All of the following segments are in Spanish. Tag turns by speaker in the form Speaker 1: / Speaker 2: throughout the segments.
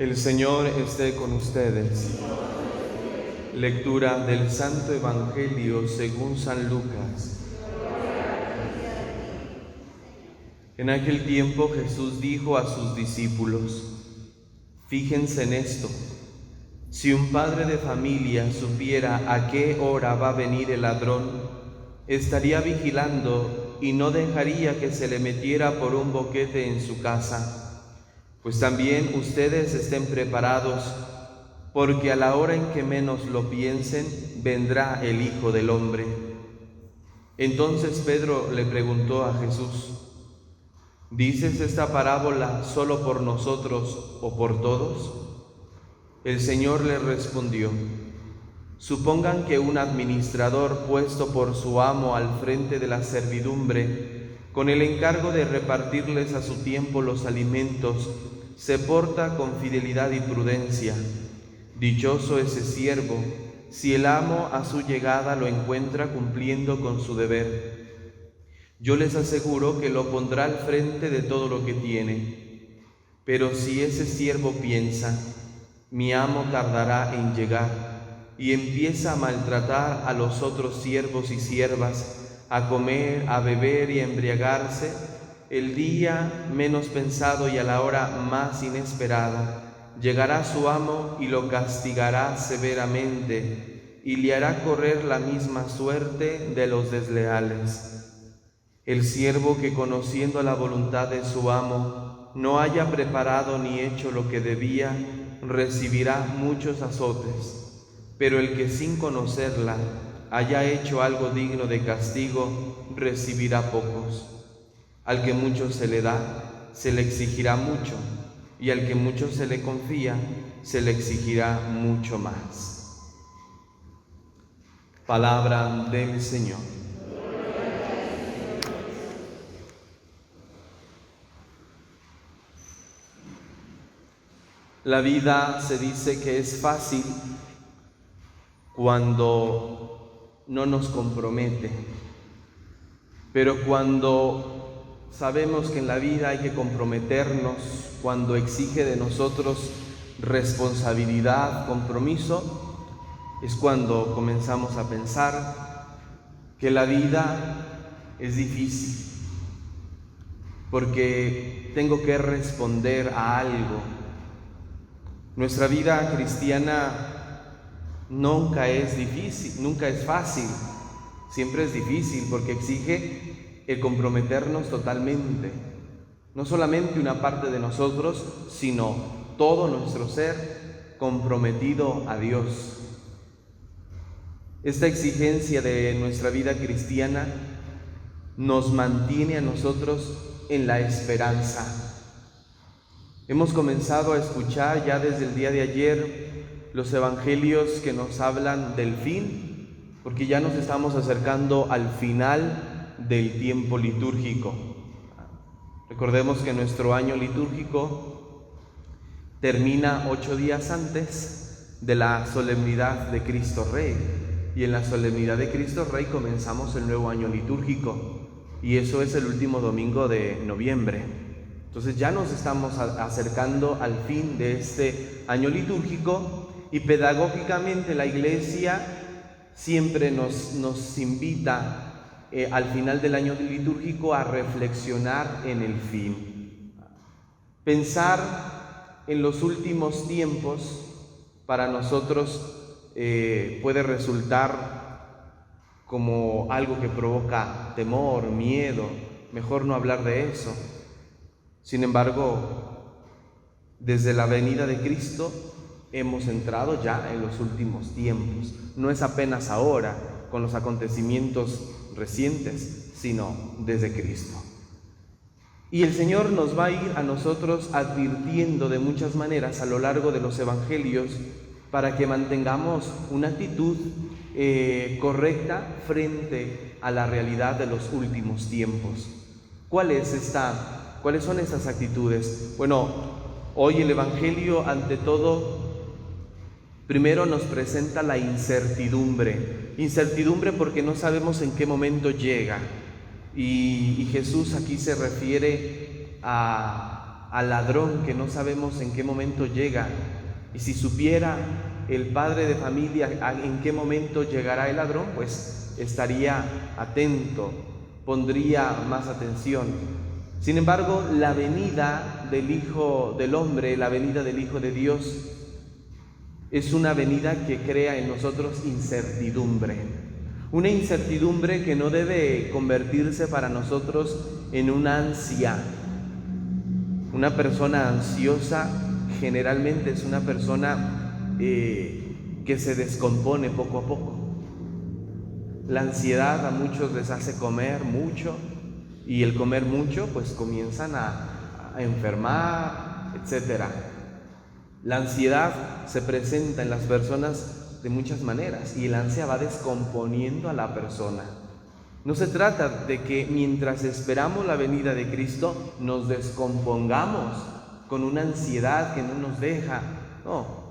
Speaker 1: El Señor esté con ustedes. Lectura del Santo Evangelio según San Lucas. En aquel tiempo Jesús dijo a sus discípulos: fíjense en esto, si un padre de familia supiera a qué hora va a venir el ladrón, estaría vigilando y no dejaría que se le metiera por un boquete en su casa. Pues también ustedes estén preparados, porque a la hora en que menos lo piensen, vendrá el Hijo del Hombre. Entonces Pedro le preguntó a Jesús: ¿dices esta parábola solo por nosotros o por todos? El Señor le respondió: supongan que un administrador puesto por su amo al frente de la servidumbre, con el encargo de repartirles a su tiempo los alimentos, se porta con fidelidad y prudencia. Dichoso ese siervo, si el amo a su llegada lo encuentra cumpliendo con su deber. Yo les aseguro que lo pondrá al frente de todo lo que tiene. Pero si ese siervo piensa: mi amo tardará en llegar, y empieza a maltratar a los otros siervos y siervas, a comer, a beber y a embriagarse, el día menos pensado y a la hora más inesperada, llegará su amo y lo castigará severamente, y le hará correr la misma suerte de los desleales. El siervo que, conociendo la voluntad de su amo, no haya preparado ni hecho lo que debía, recibirá muchos azotes, pero el que sin conocerla haya hecho algo digno de castigo, recibirá pocos. Al que mucho se le da, se le exigirá mucho, y al que mucho se le confía, se le exigirá mucho más. Palabra del Señor. La vida se dice que es fácil cuando no nos compromete, pero cuando sabemos que en la vida hay que comprometernos, cuando exige de nosotros responsabilidad, compromiso, es cuando comenzamos a pensar que la vida es difícil, porque tengo que responder a algo. Nuestra vida cristiana nunca es difícil, nunca es fácil, siempre es difícil porque exige el comprometernos totalmente, no solamente una parte de nosotros, sino todo nuestro ser comprometido a Dios. Esta exigencia de nuestra vida cristiana nos mantiene a nosotros en la esperanza. Hemos comenzado a escuchar ya desde el día de ayer los evangelios que nos hablan del fin, porque ya nos estamos acercando al final del tiempo litúrgico. Recordemos que nuestro año litúrgico termina 8 días antes de la solemnidad de Cristo Rey, y en la solemnidad de Cristo Rey comenzamos el nuevo año litúrgico, y eso es el último domingo de noviembre. Entonces ya nos estamos acercando al fin de este año litúrgico, y pedagógicamente la Iglesia siempre nos invita al final del año litúrgico a reflexionar en el fin. Pensar en los últimos tiempos para nosotros puede resultar como algo que provoca temor, miedo, mejor no hablar de eso. Sin embargo, desde la venida de Cristo hemos entrado ya en los últimos tiempos. No es apenas ahora, con los acontecimientos recientes, sino desde Cristo. Y el Señor nos va a ir a nosotros advirtiendo de muchas maneras a lo largo de los evangelios para que mantengamos una actitud correcta frente a la realidad de los últimos tiempos. ¿Cuáles son esas actitudes? Bueno, hoy el Evangelio, ante todo, primero nos presenta la incertidumbre. Incertidumbre porque no sabemos en qué momento llega. Y Jesús aquí se refiere a al ladrón que no sabemos en qué momento llega. Y si supiera el padre de familia en qué momento llegará el ladrón, pues estaría atento, pondría más atención. Sin embargo, la venida del Hijo del Hombre, la venida del Hijo de Dios, es una venida que crea en nosotros incertidumbre. Una incertidumbre que no debe convertirse para nosotros en una ansia. Una persona ansiosa generalmente es una persona que se descompone poco a poco. La ansiedad a muchos les hace comer mucho, y el comer mucho pues comienzan a enfermar, etc. La ansiedad se presenta en las personas de muchas maneras y la ansia va descomponiendo a la persona. No se trata de que mientras esperamos la venida de Cristo nos descompongamos con una ansiedad que no nos deja. No.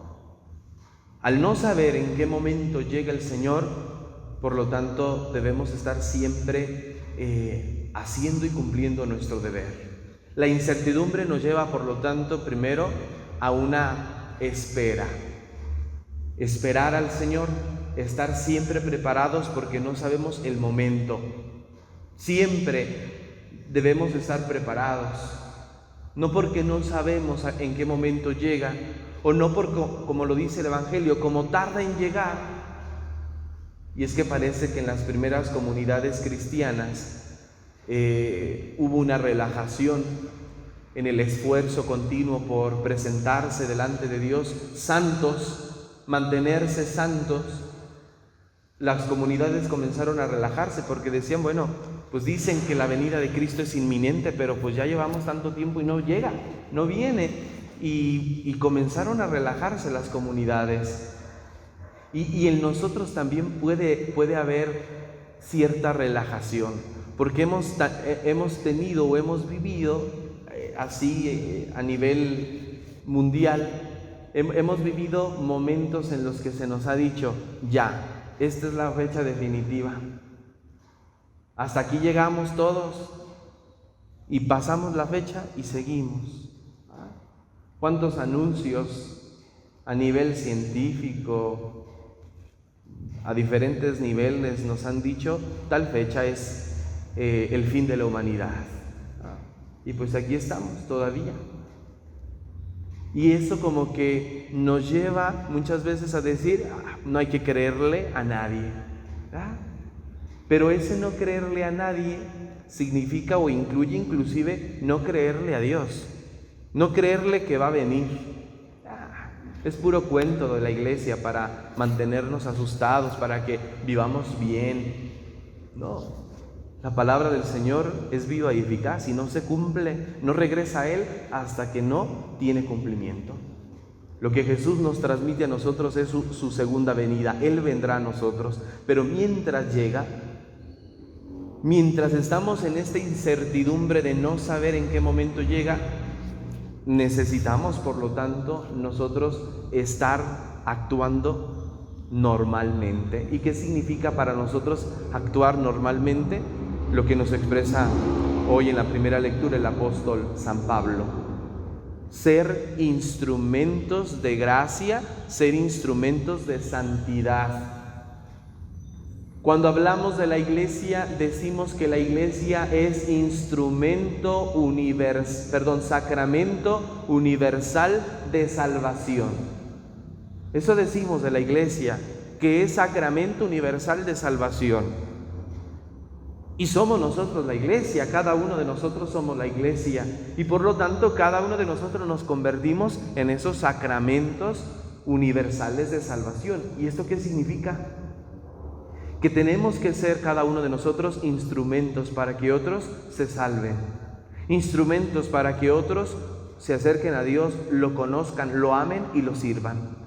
Speaker 1: Al no saber en qué momento llega el Señor, por lo tanto debemos estar siempre haciendo y cumpliendo nuestro deber. La incertidumbre nos lleva, por lo tanto, primero a una espera. Esperar al Señor, estar siempre preparados porque no sabemos el momento. Siempre debemos estar preparados, no porque no sabemos en qué momento llega, o no porque, como lo dice el Evangelio, como tarda en llegar. Y es que parece que en las primeras comunidades cristianas hubo una relajación en el esfuerzo continuo por presentarse delante de Dios santos, mantenerse santos. Las comunidades comenzaron a relajarse porque decían, bueno, pues dicen que la venida de Cristo es inminente, pero pues ya llevamos tanto tiempo y no llega, no viene. Y comenzaron a relajarse las comunidades. Y en nosotros también puede haber cierta relajación, porque hemos tenido o hemos vivido así a nivel mundial, hemos vivido momentos en los que se nos ha dicho, ya, esta es la fecha definitiva, hasta aquí llegamos todos, y pasamos la fecha y seguimos. ¿Cuántos anuncios a nivel científico, a diferentes niveles, nos han dicho tal fecha es el fin de la humanidad? Y pues aquí estamos todavía. Y eso como que nos lleva muchas veces a decir, no hay que creerle a nadie. Pero ese no creerle a nadie significa o incluye inclusive no creerle a Dios, no creerle que va a venir. Es puro cuento de la iglesia para mantenernos asustados, para que vivamos bien. No, la palabra del Señor es viva y eficaz y no se cumple, no regresa a Él hasta que no tiene cumplimiento. Lo que Jesús nos transmite a nosotros es su segunda venida. Él vendrá a nosotros, pero mientras llega, mientras estamos en esta incertidumbre de no saber en qué momento llega, necesitamos, por lo tanto, nosotros estar actuando normalmente. ¿Y qué significa para nosotros actuar normalmente? Lo que nos expresa hoy en la primera lectura el apóstol San Pablo. Ser instrumentos de gracia, ser instrumentos de santidad. Cuando hablamos de la iglesia, decimos que la iglesia es sacramento universal de salvación. Eso decimos de la iglesia, que es sacramento universal de salvación. Y somos nosotros la iglesia, cada uno de nosotros somos la iglesia. Y por lo tanto, cada uno de nosotros nos convertimos en esos sacramentos universales de salvación. ¿Y esto qué significa? Que tenemos que ser cada uno de nosotros instrumentos para que otros se salven, instrumentos para que otros se acerquen a Dios, lo conozcan, lo amen y lo sirvan.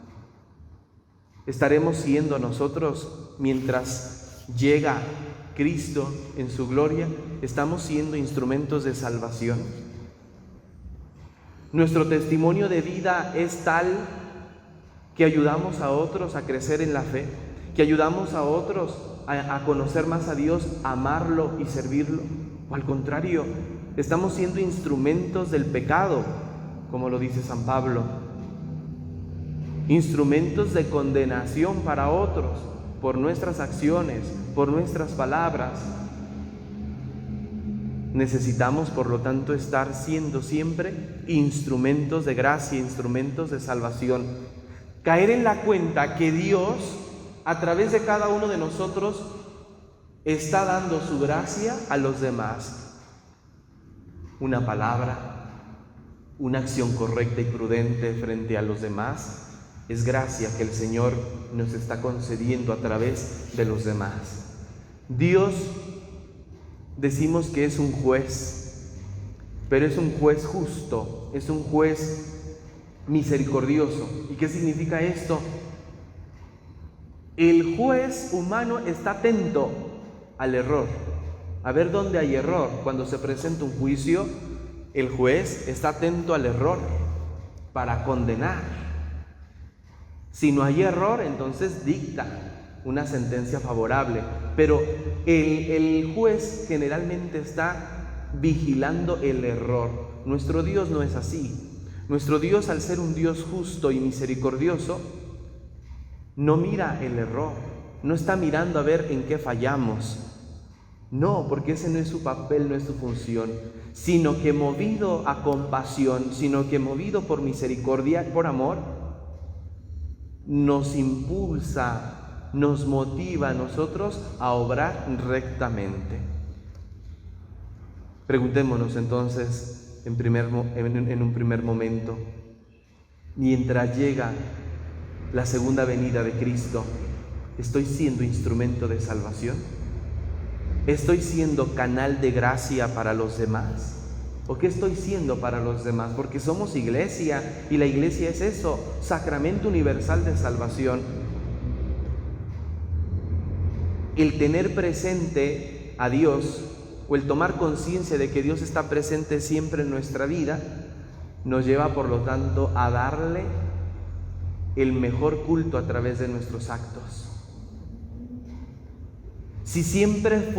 Speaker 1: Estaremos siendo nosotros, mientras llega Cristo en su gloria, estamos siendo instrumentos de salvación. Nuestro testimonio de vida es tal que ayudamos a otros a crecer en la fe, que ayudamos a otros a conocer más a Dios, a amarlo y servirlo. O al contrario, estamos siendo instrumentos del pecado, como lo dice San Pablo, instrumentos de condenación para otros por nuestras acciones, por nuestras palabras. Necesitamos, por lo tanto, estar siendo siempre instrumentos de gracia, instrumentos de salvación. Caer en la cuenta que Dios, a través de cada uno de nosotros, está dando su gracia a los demás. Una palabra, una acción correcta y prudente frente a los demás, es gracia que el Señor nos está concediendo a través de los demás. Dios, decimos que es un juez, pero es un juez justo, es un juez misericordioso. ¿Y qué significa esto? El juez humano está atento al error, a ver dónde hay error. Cuando se presenta un juicio, el juez está atento al error para condenar. Si no hay error, entonces dicta una sentencia favorable, pero el juez generalmente está vigilando el error. Nuestro Dios no es así. Nuestro Dios, al ser un Dios justo y misericordioso, no mira el error, no está mirando a ver en qué fallamos. No, porque ese no es su papel, no es su función, sino que movido a compasión, sino que movido por misericordia, por amor, nos impulsa, nos motiva a nosotros a obrar rectamente. Preguntémonos entonces en un primer momento, mientras llega la segunda venida de Cristo, ¿estoy siendo instrumento de salvación? ¿Estoy siendo canal de gracia para los demás? ¿O qué estoy siendo para los demás? Porque somos iglesia, y la iglesia es eso, sacramento universal de salvación. El tener presente a Dios, o el tomar conciencia de que Dios está presente siempre en nuestra vida, nos lleva, por lo tanto, a darle el mejor culto a través de nuestros actos. Si siempre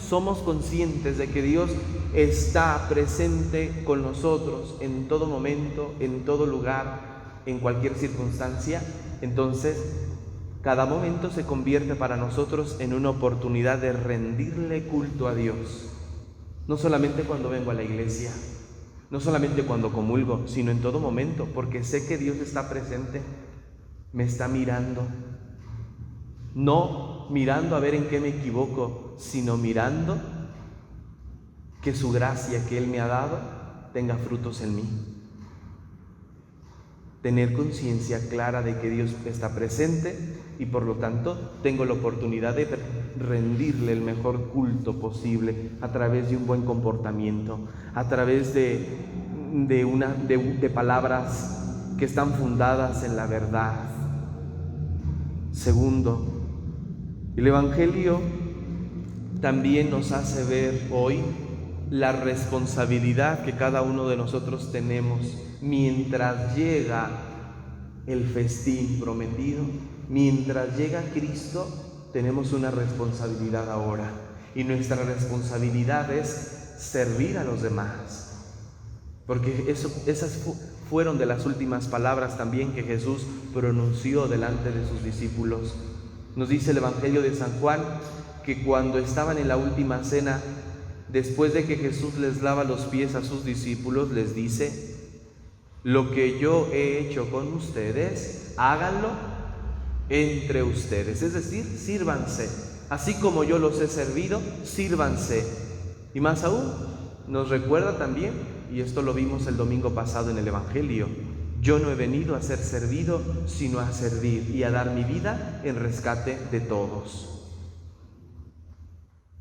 Speaker 1: somos conscientes de que Dios está presente con nosotros en todo momento, en todo lugar, en cualquier circunstancia, entonces cada momento se convierte para nosotros en una oportunidad de rendirle culto a Dios. No solamente cuando vengo a la iglesia, no solamente cuando comulgo, sino en todo momento, porque sé que Dios está presente, me está mirando. No mirando a ver en qué me equivoco, sino mirando que su gracia que Él me ha dado tenga frutos en mí. Tener conciencia clara de que Dios está presente y por lo tanto tengo la oportunidad de rendirle el mejor culto posible a través de un buen comportamiento, a través de palabras que están fundadas en la verdad. Segundo, el Evangelio también nos hace ver hoy la responsabilidad que cada uno de nosotros tenemos mientras llega el festín prometido, mientras llega Cristo, tenemos una responsabilidad ahora, y nuestra responsabilidad es servir a los demás, porque esas fueron de las últimas palabras también que Jesús pronunció delante de sus discípulos. Nos dice el Evangelio de San Juan que cuando estaban en la última cena, después de que Jesús les lava los pies a sus discípulos, les dice: lo que yo he hecho con ustedes, háganlo entre ustedes. Es decir, sírvanse. Así como yo los he servido, sírvanse. Y más aún, nos recuerda también, y esto lo vimos el domingo pasado en el Evangelio: yo no he venido a ser servido, sino a servir y a dar mi vida en rescate de todos.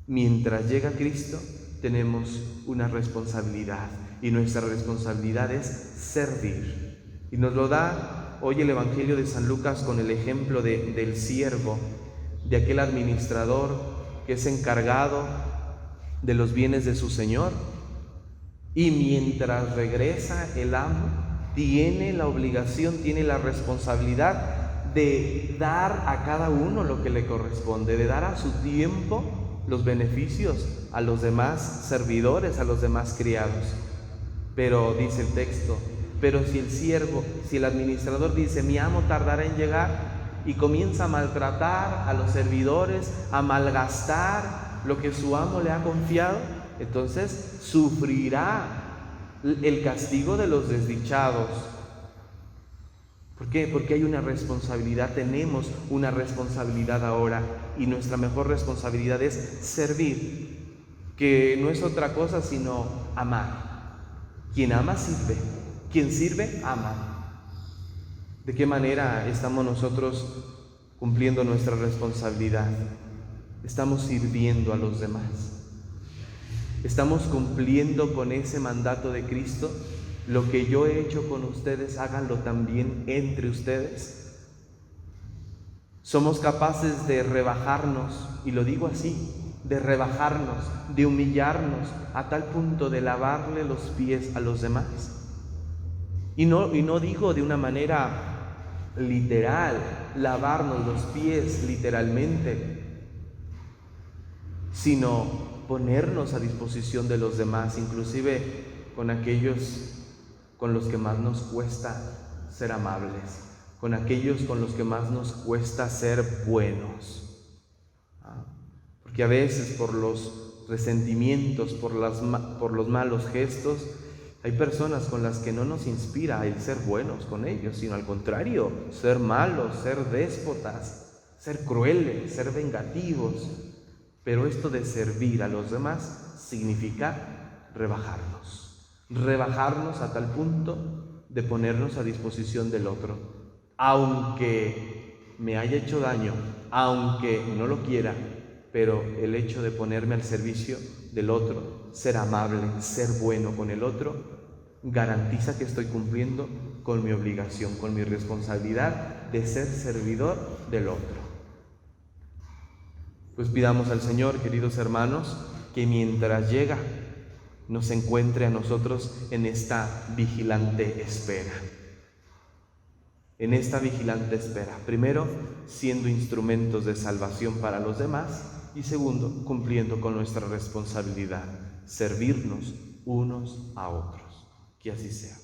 Speaker 1: Mientras llega Cristo, tenemos una responsabilidad, y nuestra responsabilidad es servir. Y nos lo da hoy el Evangelio de San Lucas con el ejemplo del siervo, de aquel administrador que es encargado de los bienes de su señor, y mientras regresa el amo, tiene la obligación, tiene la responsabilidad de dar a cada uno lo que le corresponde, de dar a su tiempo los beneficios a los demás servidores, a los demás criados. Pero dice el texto: Pero si el administrador dice, mi amo tardará en llegar, y comienza a maltratar a los servidores, a malgastar lo que su amo le ha confiado, entonces sufrirá el castigo de los desdichados. ¿Por qué? Porque hay una responsabilidad, tenemos una responsabilidad ahora, y nuestra mejor responsabilidad es servir, que no es otra cosa sino amar. Quien ama sirve, quien sirve ama. ¿De qué manera estamos nosotros cumpliendo nuestra responsabilidad? Estamos sirviendo a los demás. Estamos cumpliendo con ese mandato de Cristo. Lo que yo he hecho con ustedes, háganlo también entre ustedes. Somos capaces de rebajarnos, y lo digo así, de rebajarnos, de humillarnos a tal punto de lavarle los pies a los demás. Y no digo de una manera literal, lavarnos los pies literalmente, sino ponernos a disposición de los demás, inclusive con aquellos con los que más nos cuesta ser amables, con aquellos con los que más nos cuesta ser buenos. Porque a veces por los resentimientos, por los malos gestos, hay personas con las que no nos inspira el ser buenos con ellos, sino al contrario, ser malos, ser déspotas, ser crueles, ser vengativos. Pero esto de servir a los demás significa rebajarnos a tal punto de ponernos a disposición del otro, aunque me haya hecho daño, aunque no lo quiera, pero el hecho de ponerme al servicio del otro, ser amable, ser bueno con el otro, garantiza que estoy cumpliendo con mi obligación, con mi responsabilidad de ser servidor del otro. Pues pidamos al Señor, queridos hermanos, que mientras llega nos encuentre a nosotros en esta vigilante espera. En esta vigilante espera, primero, siendo instrumentos de salvación para los demás, y segundo, cumpliendo con nuestra responsabilidad, servirnos unos a otros. Que así sea.